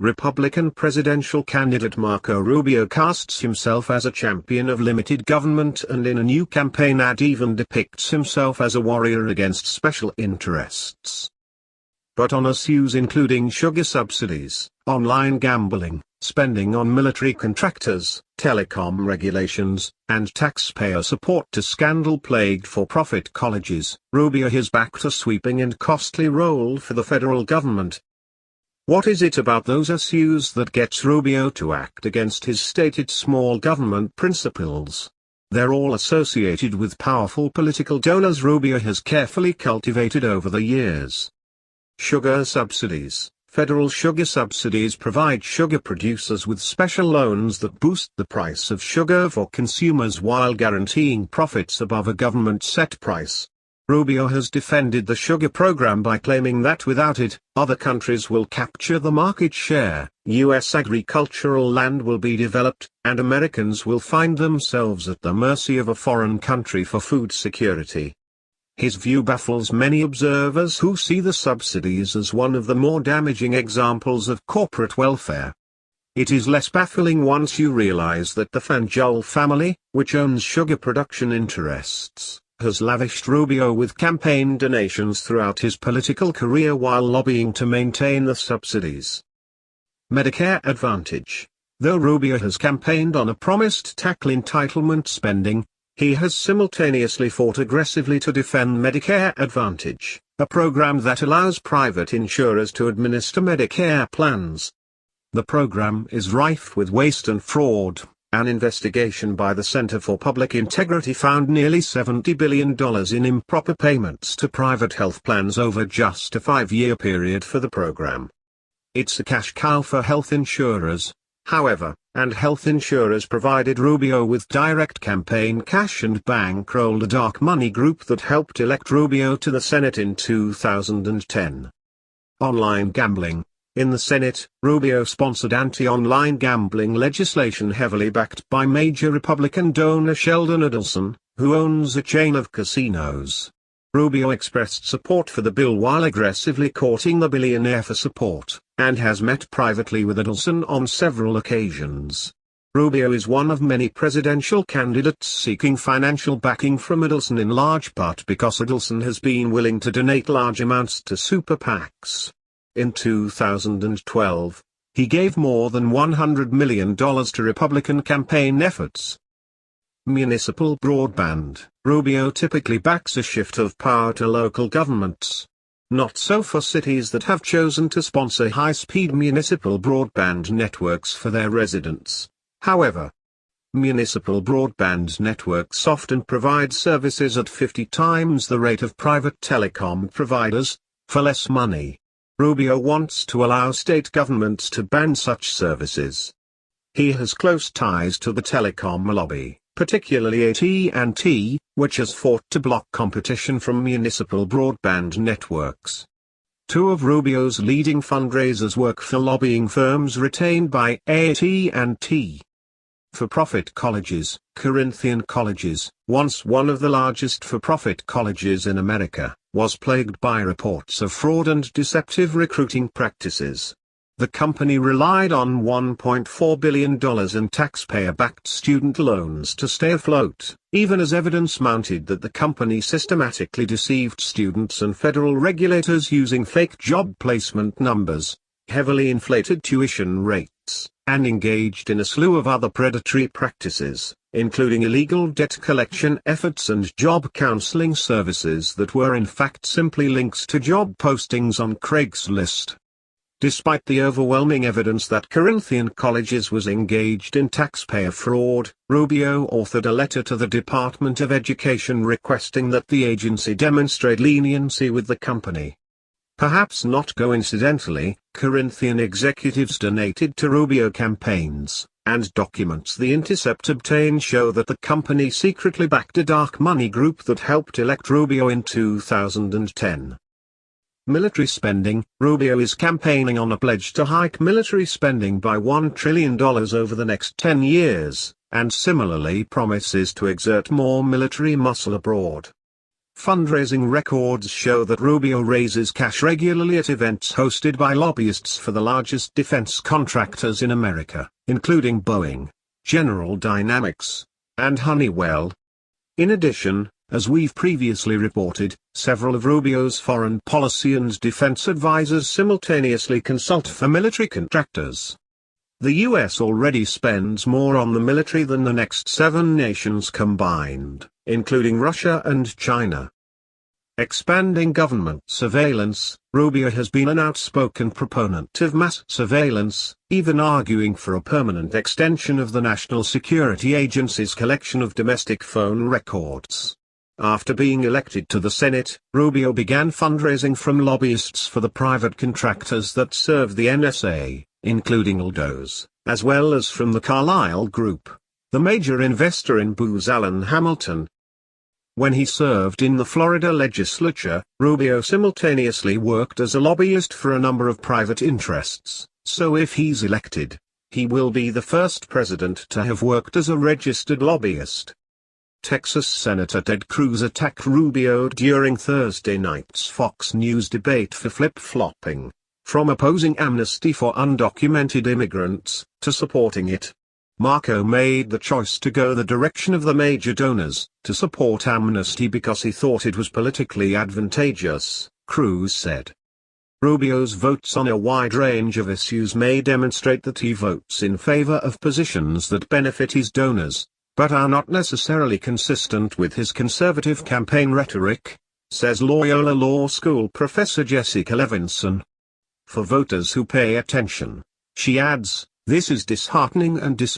Republican presidential candidate Marco Rubio casts himself as a champion of limited government and in a new campaign ad even depicts himself as a warrior against special interests. But on issues including sugar subsidies, online gambling, spending on military contractors, telecom regulations, and taxpayer support to scandal-plagued for-profit colleges, Rubio has backed a sweeping and costly role for the federal government. What is it about those issues that gets Rubio to act against his stated small government principles? They're all associated with powerful political donors Rubio has carefully cultivated over the years. Sugar subsidies. Federal sugar subsidies provide sugar producers with special loans that boost the price of sugar for consumers while guaranteeing profits above a government set price. Rubio has defended the sugar program by claiming that without it, other countries will capture the market share, U.S. agricultural land will be developed, and Americans will find themselves at the mercy of a foreign country for food security. His view baffles many observers who see the subsidies as one of the more damaging examples of corporate welfare. It is less baffling once you realize that the Fanjul family, which owns sugar production interests, has lavished Rubio with campaign donations throughout his political career while lobbying to maintain the subsidies. Medicare Advantage. Though Rubio has campaigned on a promise to tackle entitlement spending, he has simultaneously fought aggressively to defend Medicare Advantage, a program that allows private insurers to administer Medicare plans. The program is rife with waste and fraud. An investigation by the Center for Public Integrity found nearly $70 billion in improper payments to private health plans over just a 5-year period for the program. It's a cash cow for health insurers, however, and health insurers provided Rubio with direct campaign cash and bankrolled a dark money group that helped elect Rubio to the Senate in 2010. Online gambling. In the Senate, Rubio-sponsored anti-online gambling legislation heavily backed by major Republican donor Sheldon Adelson, who owns a chain of casinos. Rubio expressed support for the bill while aggressively courting the billionaire for support, and has met privately with Adelson on several occasions. Rubio is one of many presidential candidates seeking financial backing from Adelson in large part because Adelson has been willing to donate large amounts to super PACs. In 2012, he gave more than $100 million to Republican campaign efforts. Municipal broadband. Rubio typically backs a shift of power to local governments. Not so for cities that have chosen to sponsor high-speed municipal broadband networks for their residents. However, municipal broadband networks often provide services at 50 times the rate of private telecom providers, for less money. Rubio wants to allow state governments to ban such services. He has close ties to the telecom lobby, particularly AT&T, which has fought to block competition from municipal broadband networks. Two of Rubio's leading fundraisers work for lobbying firms retained by AT&T. For-profit colleges. Corinthian colleges, once one of the largest for-profit colleges in America, was plagued by reports of fraud and deceptive recruiting practices. The company relied on $1.4 billion in taxpayer-backed student loans to stay afloat, even as evidence mounted that the company systematically deceived students and federal regulators using fake job placement numbers, heavily inflated tuition rates, and engaged in a slew of other predatory practices, including illegal debt collection efforts and job counseling services that were in fact simply links to job postings on Craigslist. Despite the overwhelming evidence that Corinthian Colleges was engaged in taxpayer fraud, Rubio authored a letter to the Department of Education requesting that the agency demonstrate leniency with the company. Perhaps not coincidentally, Corinthian executives donated to Rubio campaigns, and documents The Intercept obtained show that the company secretly backed a dark money group that helped elect Rubio in 2010. Military spending. Rubio is campaigning on a pledge to hike military spending by $1 trillion over the next 10 years, and similarly promises to exert more military muscle abroad. Fundraising records show that Rubio raises cash regularly at events hosted by lobbyists for the largest defense contractors in America, including Boeing, General Dynamics, and Honeywell. In addition, as we've previously reported, several of Rubio's foreign policy and defense advisors simultaneously consult for military contractors. The US already spends more on the military than the next 7 nations combined, including Russia and China. Expanding government surveillance. Rubio has been an outspoken proponent of mass surveillance, even arguing for a permanent extension of the National Security Agency's collection of domestic phone records. After being elected to the Senate, Rubio began fundraising from lobbyists for the private contractors that serve the NSA, including Aldo's, as well as from the Carlyle Group, the major investor in Booz Allen Hamilton. When he served in the Florida legislature, Rubio simultaneously worked as a lobbyist for a number of private interests, so if he's elected, he will be the first president to have worked as a registered lobbyist. Texas Senator Ted Cruz attacked Rubio during Thursday night's Fox News debate for flip-flopping, from opposing amnesty for undocumented immigrants, to supporting it. Marco made the choice to go the direction of the major donors, to support amnesty because he thought it was politically advantageous, Cruz said. Rubio's votes on a wide range of issues may demonstrate that he votes in favor of positions that benefit his donors, but are not necessarily consistent with his conservative campaign rhetoric, says Loyola Law School professor Jessica Levinson. For voters who pay attention, she adds, this is disheartening and